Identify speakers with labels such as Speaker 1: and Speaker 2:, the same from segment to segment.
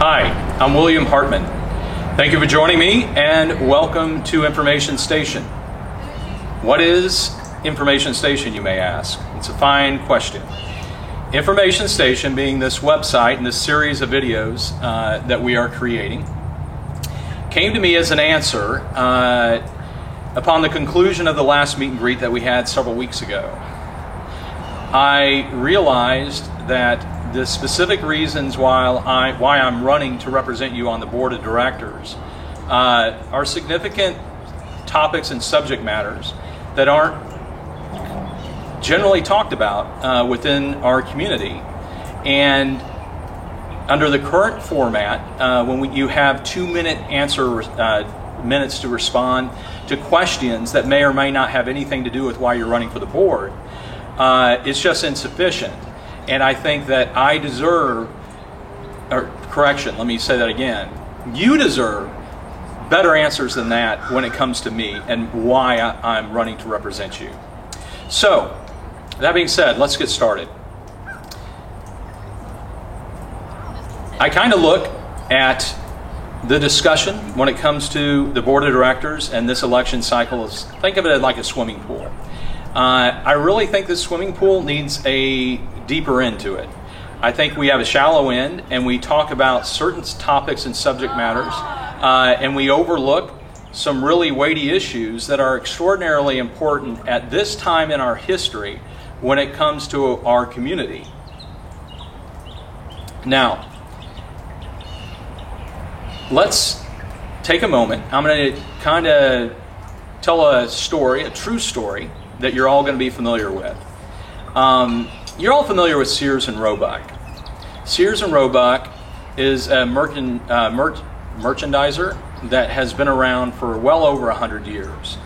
Speaker 1: Hi, I'm William Hartman. Thank you for joining me and welcome to Information Station. What is Information Station, you may ask? It's a fine question. Information Station being this website and this series of videos that we are creating came to me as an answer upon the conclusion of the last meet and greet that we had several weeks ago. I realized that the specific reasons why I'm running to represent you on the board of directors are significant topics and subject matters that aren't generally talked about within our community. And under the current format, when you have 2-minute minutes to respond to questions that may or may not have anything to do with why you're running for the board, it's just insufficient. And I think that I deserve, or correction, let me say that again. You deserve better answers than that when it comes to me and why I'm running to represent you. So, that being said, let's get started. I kind of look at the discussion when it comes to the board of directors and this election cycle. Think of it like a swimming pool. I really think this swimming pool needs a deeper end to it. I think we have a shallow end and we talk about certain topics and subject matters and we overlook some really weighty issues that are extraordinarily important at this time in our history when it comes to our community. Now, let's take a moment. I'm going to kind of tell a story, a true story, that you're all going to be familiar with. You're all familiar with Sears and Roebuck. Sears and Roebuck is a merchandiser that has been around for well over 100 years.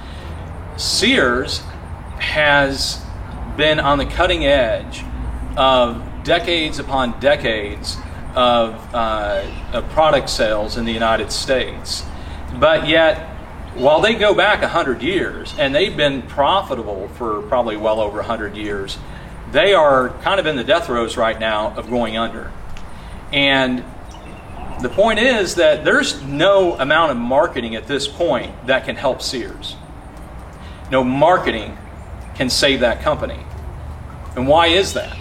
Speaker 1: Sears has been on the cutting edge of decades upon decades of product sales in the United States. But yet, while they go back 100 years, and they've been profitable for probably well over 100 years, they are kind of in the death throes right now of going under. And the point is that there's no amount of marketing at this point that can help Sears. No marketing can save that company. And why is that?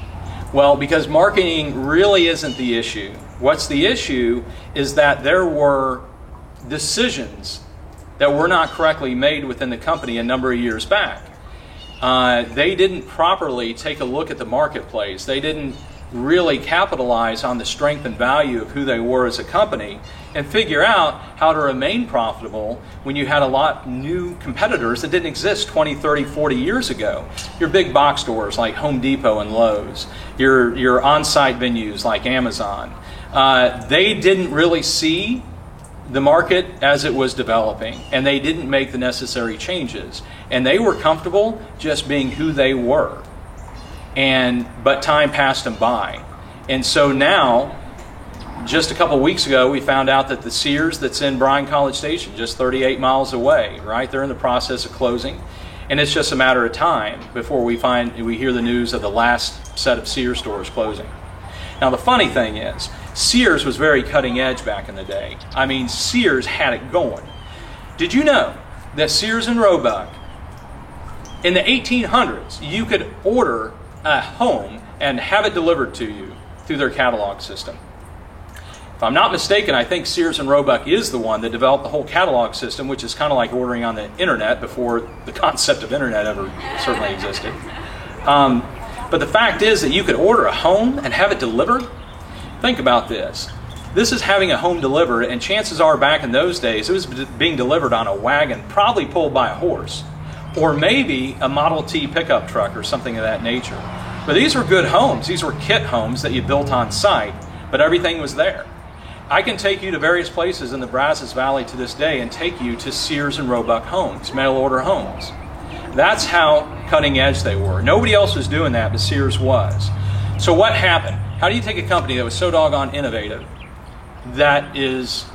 Speaker 1: Well, because marketing really isn't the issue. What's the issue is that there were decisions that were not correctly made within the company a number of years back. They didn't properly take a look at the marketplace. They didn't really capitalize on the strength and value of who they were as a company and figure out how to remain profitable when you had a lot new competitors that didn't exist 20, 30, 40 years ago. Your big box stores like Home Depot and Lowe's, your on-site venues like Amazon, they didn't really see the market as it was developing, and they didn't make the necessary changes, and they were comfortable just being who they were. But time passed them by, and so now, just a couple weeks ago, we found out that the Sears that's in Bryan College Station, just 38 miles away, right? They're in the process of closing, and it's just a matter of time before we hear the news of the last set of Sears stores closing. Now, the funny thing is, Sears was very cutting edge back in the day. I mean, Sears had it going. Did you know that Sears and Roebuck, in the 1800s, you could order a home and have it delivered to you through their catalog system? If I'm not mistaken, I think Sears and Roebuck is the one that developed the whole catalog system, which is kind of like ordering on the internet before the concept of internet ever certainly existed. But the fact is that you could order a home and have it delivered. Think about this. This is having a home delivered, and chances are back in those days it was being delivered on a wagon, probably pulled by a horse, or maybe a Model T pickup truck or something of that nature. But these were good homes. These were kit homes that you built on site, but everything was there. I can take you to various places in the Brazos Valley to this day and take you to Sears and Roebuck homes, mail order homes. That's how cutting edge they were. Nobody else was doing that, but Sears was. So what happened? How do you take a company that was so doggone innovative that is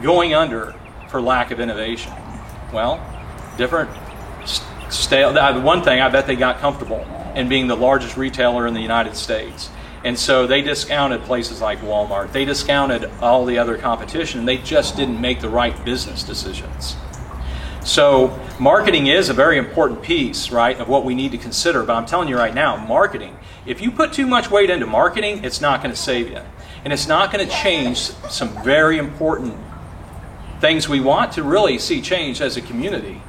Speaker 1: going under for lack of innovation? Well, different stale. One thing, I bet they got comfortable in being the largest retailer in the United States. And so they discounted places like Walmart. They discounted all the other competition. They just didn't make the right business decisions. So marketing is a very important piece, right, of what we need to consider. But I'm telling you right now, marketing, if you put too much weight into marketing, it's not going to save you. And it's not going to change some very important things we want to really see change as a community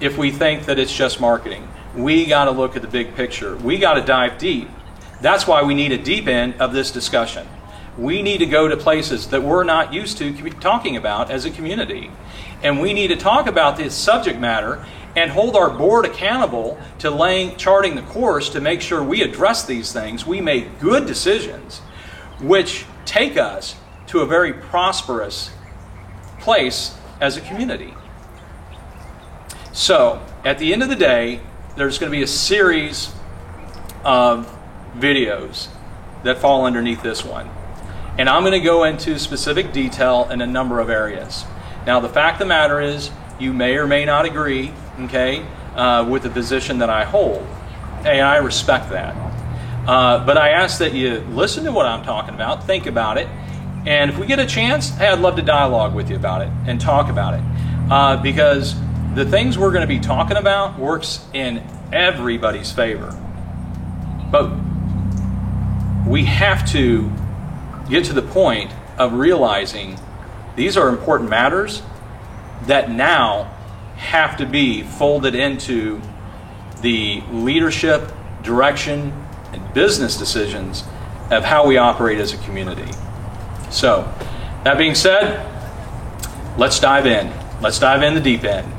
Speaker 1: if we think that it's just marketing. We got to look at the big picture. We got to dive deep. That's why we need a deep end of this discussion. We need to go to places that we're not used to talking about as a community. And we need to talk about this subject matter and hold our board accountable to charting the course to make sure we address these things. We make good decisions which take us to a very prosperous place as a community. So, at the end of the day, there's going to be a series of videos that fall underneath this one. And I'm going to go into specific detail in a number of areas. Now, the fact of the matter is, you may or may not agree, okay, with the position that I hold. And I respect that. But I ask that you listen to what I'm talking about, think about it, and if we get a chance, hey, I'd love to dialogue with you about it and talk about it. Because the things we're going to be talking about works in everybody's favor. But we have to get to the point of realizing these are important matters that now have to be folded into the leadership, direction, and business decisions of how we operate as a community. So, that being said, let's dive in. Let's dive in the deep end.